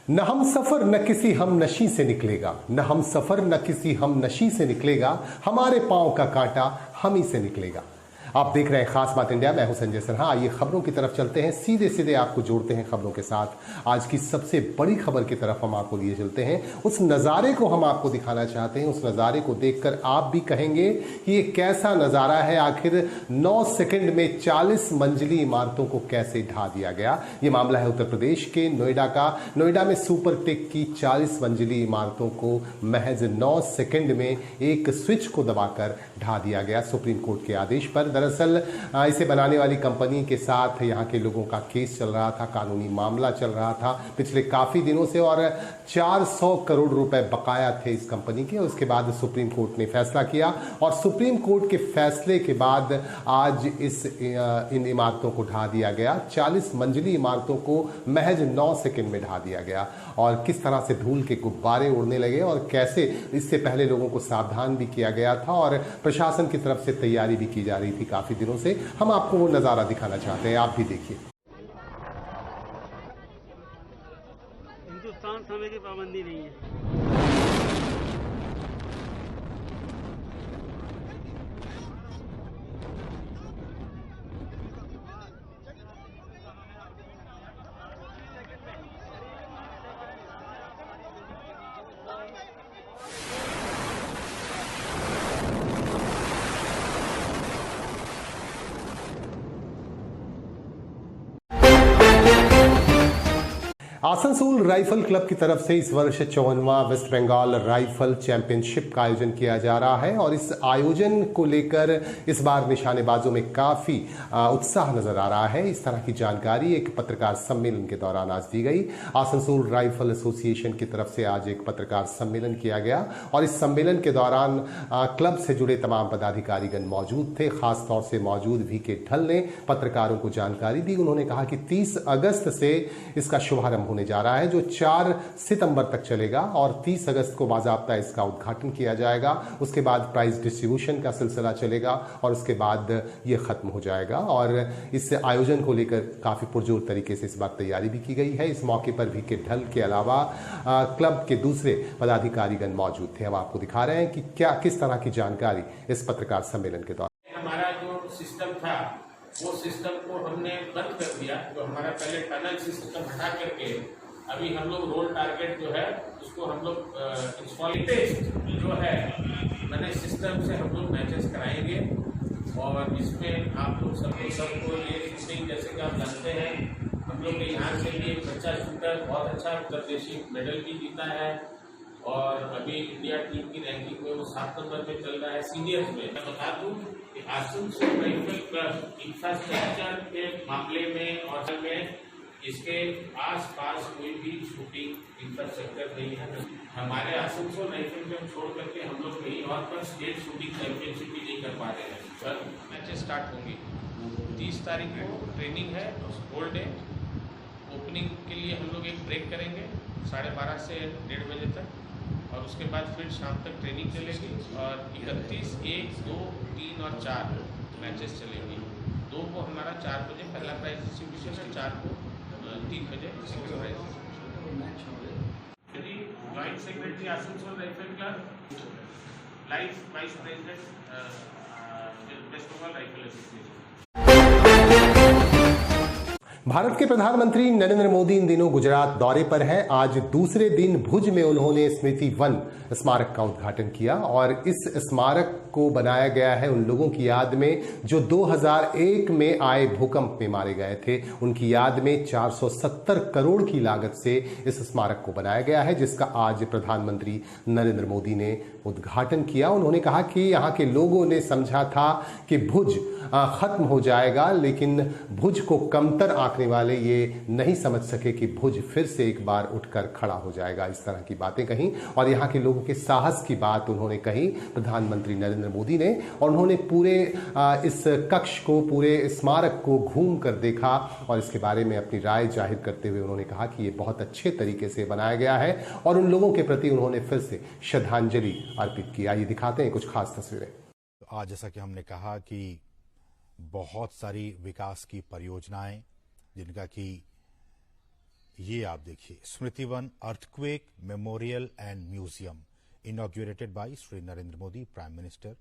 न हम सफर न किसी हम नशी से निकलेगा, न हम सफर न किसी हम नशी से निकलेगा, हमारे पांव का कांटा हम ही से निकलेगा। आप देख रहे हैं खास बात इंडिया, मैं हूं संजय सिन्हा। आइए खबरों की तरफ चलते हैं, सीधे सीधे आपको जोड़ते हैं खबरों के साथ। आज की सबसे बड़ी खबर की तरफ हम आपको लिए चलते हैं। उस नज़ारे को हम आपको दिखाना चाहते हैं। उस नज़ारे को देखकर आप भी कहेंगे कि ये कैसा नज़ारा है। आखिर 9 सेकंड में 40 मंजिली इमारतों को कैसे ढा दिया गया। ये मामला है उत्तर प्रदेश के नोएडा का। नोएडा में सुपर टेक की 40 मंजिली इमारतों को महज 9 सेकंड में एक स्विच को दबाकर ढा दिया गया, सुप्रीम कोर्ट के आदेश पर। दरअसल इसे बनाने वाली कंपनी के साथ यहाँ के लोगों का केस चल रहा था, कानूनी मामला चल रहा था पिछले काफी दिनों से, और 400 करोड़ रुपए बकाया थे इस कंपनी के। उसके बाद सुप्रीम कोर्ट ने फैसला किया और सुप्रीम कोर्ट के फैसले के बाद आज इन इमारतों को ढा दिया गया। 40 मंजिली इमारतों को महज 9 सेकंड में ढा दिया गया। और किस तरह से धूल के गुब्बारे उड़ने लगे और कैसे इससे पहले लोगों को सावधान भी किया गया था और प्रशासन की तरफ से तैयारी भी की जा रही थी काफी दिनों से। हम आपको वो नजारा दिखाना चाहते हैं, आप भी देखिए। हिंदुस्तान समय की पाबंदी नहीं है। आसनसोल राइफल क्लब की तरफ से इस वर्ष 54वां वेस्ट बंगाल राइफल चैंपियनशिप का आयोजन किया जा रहा है और इस आयोजन को लेकर इस बार निशानेबाजों में काफी उत्साह नजर आ रहा है। इस तरह की जानकारी एक पत्रकार सम्मेलन के दौरान आज दी गई। आसनसोल राइफल एसोसिएशन की तरफ से आज एक पत्रकार सम्मेलन किया गया और इस सम्मेलन के दौरान क्लब से जुड़े तमाम पदाधिकारीगण मौजूद थे। खासतौर से मौजूद वी.के. ढल ने पत्रकारों को जानकारी दी। उन्होंने कहा कि 30 अगस्त से इसका शुभारंभ होने जा रहा है, जो 4 सितंबर तक चलेगा और 30 अगस्त को बाकायदा इसका उद्घाटन किया जाएगा। उसके बाद प्राइज डिस्ट्रीब्यूशन का सिलसिला चलेगा और उसके बाद ये खत्म हो जाएगा। और इस आयोजन को लेकर काफी पुरजोर तरीके से इस बार तैयारी भी की गई है। इस मौके पर वी.के. ढल के अलावा क्लब के दूसरे पदाधिकारीगण मौजूद थे। हम आपको दिखा रहे हैं कि किस तरह की जानकारी इस पत्रकार सम्मेलन के दौरान। हमारा जो सिस्टम था वो सिस्टम को हमने बंद कर दिया। तो हमारा पहले टनल सिस्टम हटा करके अभी हम लोग रोल टारगेट जो है उसको हम लोग इंस्टॉल जो है मैंने सिस्टम से हम लोग मैचेस कराएंगे। और इसमें आप लोग सबको ये शूटिंग, जैसे कि आप जानते हैं, हम लोग के यहाँ से भी एक बच्चा शूटर बहुत अच्छा अंतर्देशीय मेडल भी जीता है और अभी इंडिया टीम की रैंकिंग में वो 7 नंबर पे चल रहा है सीनियर्स में। मैं बता दूं कि आसनसोल राइफल क्लब इंफ्रास्ट्रक्चर के मामले में और में इसके आसपास कोई भी शूटिंग इंफ्रास्ट्रक्चर नहीं है। हमारे आसनसोल राइफल क्लब छोड़ करके हम लोग कहीं और पर स्टेट शूटिंग चैंपियनशिप भी नहीं कर पा रहे हैं। सर, मैचेस स्टार्ट होंगी 30 तारीख को, ट्रेनिंग है होल डे। ओपनिंग के लिए हम लोग एक ब्रेक करेंगे 12:30 से 1:30 बजे तक और उसके बाद फिर शाम तक ट्रेनिंग चलेगी। और 31, 1, 2, 3 और 4 मैचेस चलेंगी। 2 को हमारा 4 बजे पहला प्राइज डिस्ट्रीब्यूशन है, 4 को 3 बजे second prize. Joint secretary Asansol rifle club, life vice president West Bengal rifle association. Bharat के प्रधानमंत्री नरेंद्र मोदी इन दिनों गुजरात दौरे पर हैं। आज दूसरे दिन भुज में उन्होंने स्मृति वन स्मारक का उद्घाटन किया और इस स्मारक को बनाया गया है उन लोगों की याद में जो 2001 में आए भूकंप में मारे गए थे। उनकी याद में 470 करोड़ की लागत से इस स्मारक को बनाया गया है, जिसका आज प्रधानमंत्री नरेंद्र मोदी ने उद्घाटन किया। उन्होंने कहा कि यहाँ के लोगों ने समझा था कि भुज खत्म हो जाएगा, लेकिन भुज को कमतर आंकने वाले ये नहीं समझ सके कि भुज फिर से एक बार उठकर खड़ा हो जाएगा। इस तरह की बातें कही और यहाँ के लोगों के साहस की बात उन्होंने कही प्रधानमंत्री नरेंद्र मोदी ने। और उन्होंने पूरे इस कक्ष को, पूरे स्मारक को घूम कर देखा और इसके बारे में अपनी राय जाहिर करते हुए उन्होंने कहा कि ये बहुत अच्छे तरीके से बनाया गया है और उन लोगों के प्रति उन्होंने फिर से श्रद्धांजलि अर्पित किया। ये दिखाते हैं कुछ खास तस्वीरें। आज जैसा कि हमने कहा कि बहुत सारी विकास की परियोजनाएं जिनका कि ये आप देखिए, Smriti Van earthquake memorial and museum inaugurated by Shri Narendra Modi prime minister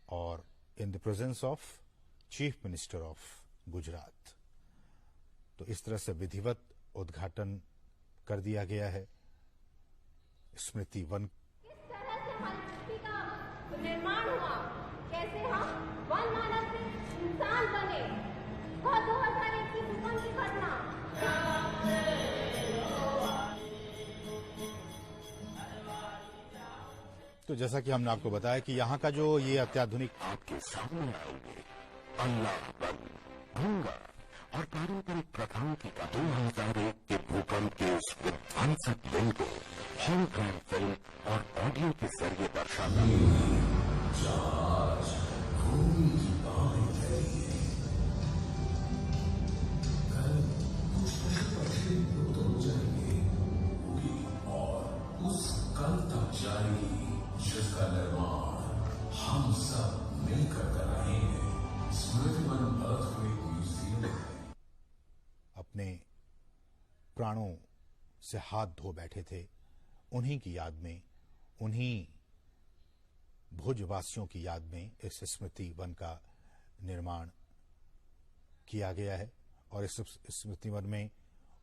और in the presence of chief minister of Gujarat. तो इस तरह से विधिवत उद्घाटन कर दिया गया है स्मृति वन। निर्माण हुआ, कैसे हम वन मानव से इंसान बने, वह 2021 भूकंप की घटना। तो जैसा कि हमने आपको बताया कि यहाँ का जो ये अत्याधुनिक आपके सामने आएंगे अल्लाह भंगा और पारंपरिक प्रथाओं की 2001 के भूकंप के उस विध्वंसक दिन को होलोग्राम फिल्म और ऑडियो के जरिए दर्शाता है। जिसका निर्माण हम सब मिलकर कर रहे हैं। स्मृति वन अर्थक्वेक म्यूजियम अपने प्राणों से हाथ धो बैठे थे, उन्हीं की याद में, उन्हीं भुजवासियों की याद में इस स्मृति वन का निर्माण किया गया है और इस स्मृति वन में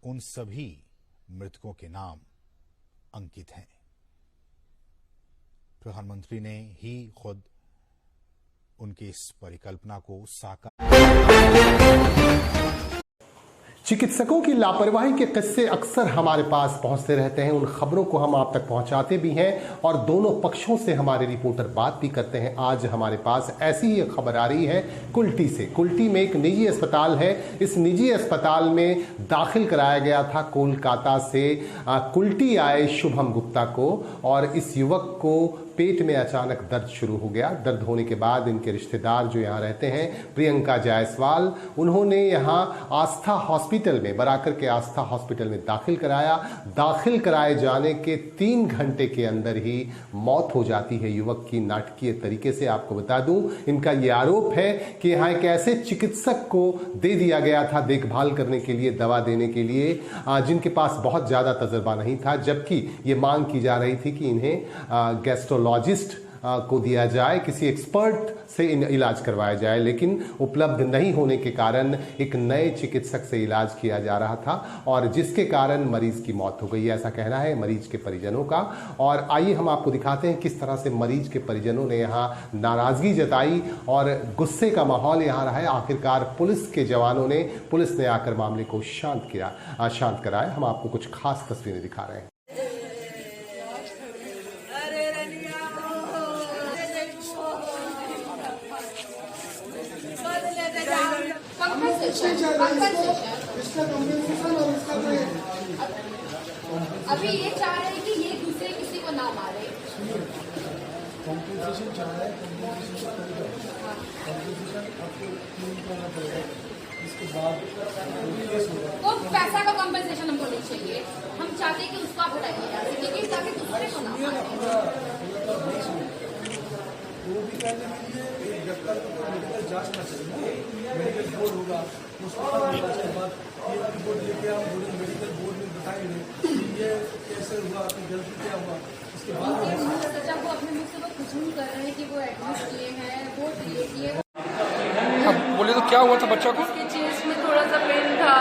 उन सभी मृतकों के नाम अंकित हैं। प्रधानमंत्री ने ही खुद उनकी इस परिकल्पना को साकार। चिकित्सकों की लापरवाही के किस्से अक्सर हमारे पास पहुंचते रहते हैं। उन खबरों को हम आप तक पहुंचाते भी हैं और दोनों पक्षों से हमारे रिपोर्टर बात भी करते हैं। आज हमारे पास ऐसी ही खबर आ रही है कुल्टी से। कुल्टी में एक निजी अस्पताल है। इस निजी अस्पताल में दाखिल कराया गया था कोलकाता से कुल्टी आए शुभम गुप्ता को और इस युवक को पेट में अचानक दर्द शुरू हो गया। दर्द होने के बाद इनके रिश्तेदार जो यहाँ रहते हैं प्रियंका जायसवाल, उन्होंने यहाँ आस्था हॉस्पिटल में, बराकर के आस्था हॉस्पिटल में दाखिल कराया। दाखिल कराए जाने के 3 घंटे के अंदर ही मौत हो जाती है युवक की नाटकीय तरीके से। आपको बता दूं, इनका ये आरोप है कि यहाँ एक ऐसे चिकित्सक को दे दिया गया था देखभाल करने के लिए, दवा देने के लिए, जिनके पास बहुत ज्यादा तजर्बा नहीं था, जबकि ये मांग की जा रही थी कि इन्हें गैस्ट्रोलॉजिस्ट को दिया जाए, किसी एक्सपर्ट से इलाज करवाया जाए, लेकिन उपलब्ध नहीं होने के कारण एक नए चिकित्सक से इलाज किया जा रहा था और जिसके कारण मरीज की मौत हो गई, ऐसा कहना है मरीज के परिजनों का। और आइए हम आपको दिखाते हैं किस तरह से मरीज के परिजनों ने यहाँ नाराजगी जताई और गुस्से का माहौल यहाँ रहा है। आखिरकार पुलिस ने आकर मामले को शांत कराया। हम आपको कुछ खास तस्वीरें दिखा रहे हैं। अभी ये चाह रहे हैं कि ये दूसरे किसी को ना मारे। कॉम्पेंसेशन चाह रहा है, इसके बाद तो पैसा का कॉम्पेंसेशन हमको नहीं चाहिए। हम चाहते हैं कि उसको आप हटाइए यहाँ से, लेकिन ताकि दूसरे को ना मारे। वो भी कहने के लिए एक जब तक मेडिकल जांच ना चले, मेडिकल बोर्ड होगा, उसके बाद ये रिपोर्ट लेके हम मेडिकल बोर्ड में बताएंगे कि ये कैसे हुआ, अपनी गलती क्या हुआ। इसके बाद सच्चा वो अपने मुख से वो कुछ नहीं कर रहे हैं कि वो एडमिट किए हैं, वो दिए किए। बोले तो क्या हुआ था बच्चा को? उसके चेस्ट में थोड़ा सा पेन था।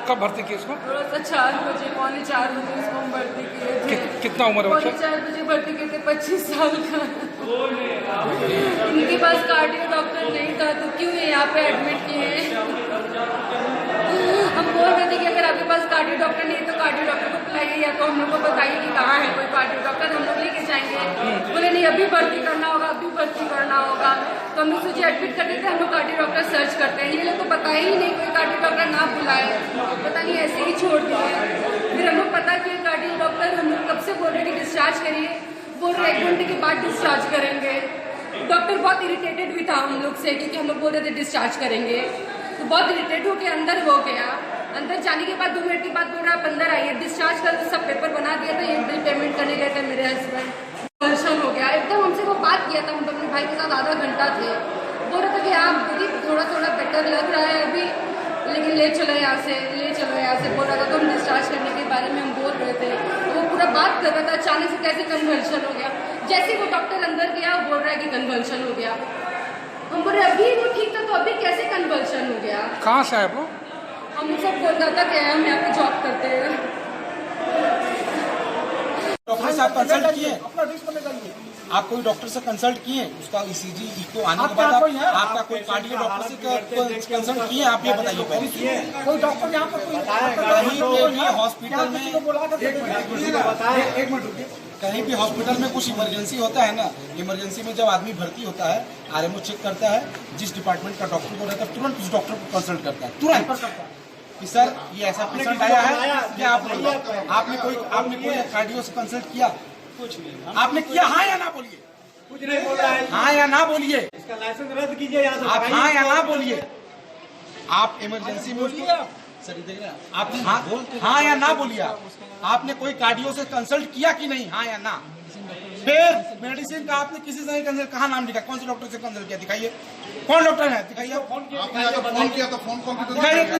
कब भर्ती किया इसको? थोड़ा सा 4 बजे, पौने 4 बजे इसको हम भर्ती किए थे। कितना उम्र है बच्चा? पौने 4 बजे भर्ती किए थे, 25 साल का। इनके पास कार्डियो डॉक्टर नहीं था तो क्यों ये यहाँ पे एडमिट किए? हम बोल रहे थे कि अगर आपके पास कार्डियो डॉक्टर नहीं है तो कार्डियो डॉक्टर को बुलाइए या तो हम लोग को बताइए कि कहाँ है कोई कार्डियो डॉक्टर, हम लोग लेके जाएंगे। बोले नहीं, अभी भर्ती करना होगा, अभी भर्ती करना होगा। तो हम लोग सोचे एडमिट करते थे, हम लोग कार्डियो डॉक्टर सर्च करते हैं। ये लोग को पता ही नहीं, कोई कार्डियो डॉक्टर ना बुलाए, पता नहीं ऐसे ही छोड़ दिए। फिर हम लोग पता किए कार्डियो डॉक्टर, हम लोग कब से बोल रहे कि डिस्चार्ज करिए, बोल रहे 1 घंटे के बाद डिस्चार्ज करेंगे। डॉक्टर बहुत इरिटेटेड भी था हम लोग से, क्योंकि हम लोग बोल रहे थे डिस्चार्ज करेंगे, तो बहुत इरिटेट होकर अंदर हो गया। अंदर जाने के बाद 2 मिनट के बाद बोल रहा आप अंदर आइए, डिस्चार्ज कर तो सब पेपर बना दिया था। ये बिल पेमेंट करने गए थे मेरे हस्बैंड, दर्शन हो गया एकदम। हमसे वो बात किया था, हम अपने भाई के साथ आधा घंटा थे। बोल रहा था कि आप दीदी थोड़ा बेटर लग रहा है अभी, लेकिन ले चलो यहाँ से, ले चलो यहाँ से बोल रहा था, तो हम डिस्चार्ज करने के बारे में हम बोल रहे थे, तो वो पूरा बात कर रहा था, अचानक से कैसे कन्वर्शन हो गया। जैसे वो डॉक्टर अंदर गया वो बोल रहा है कि कन्वर्शन हो गया। हम बोल रहे अभी वो ठीक था तो अभी कैसे कन्वर्शन हो गया। कहाँ से है वो? हम सब कोलकाता के हैं, हम यहाँ पे जॉब करते हैं। डॉक्टर से आप कंसल्ट किए? आप कोई डॉक्टर से कंसल्ट किए? उसका ईसीजी इको आने के बाद आपका कोई कार्डियो डॉक्टर से कंसल्ट किए? आप ये बताइए पहले। कोई डॉक्टर यहाँ पर कहीं पे भी हॉस्पिटल में कहीं भी हॉस्पिटल में कुछ इमरजेंसी होता है ना, इमरजेंसी में जब आदमी भर्ती होता है, आरएमओ चेक करता है, जिस डिपार्टमेंट का डॉक्टर को रहता है तुरंत उस डॉक्टर को कंसल्ट करता है, तुरंत कि सर ये ऐसा पेशेंट आया है क्या आपने कोई कार्डियो से कंसल्ट किया? कुछ नहीं। आपने किया? हाँ या ना बोलिए। कुछ नहीं बोल रहा है। हाँ या ना बोलिए। इसका लाइसेंस रद्द कीजिए यहाँ से। आप हाँ या ना बोलिए। आप इमरजेंसी में आप हाँ या ना बोलिए। आपने कोई कार्डियो से कंसल्ट किया कि नहीं? हाँ या ना। फिर मेडिसिन का आपने किसी से नहीं कंसल्ट, कहाँ नाम लिखा, कौन से डॉक्टर से कंसल्ट किया? दिखाइए कौन डॉक्टर है, दिखाइए। फोन किया तो फोन कॉल दिखाइए।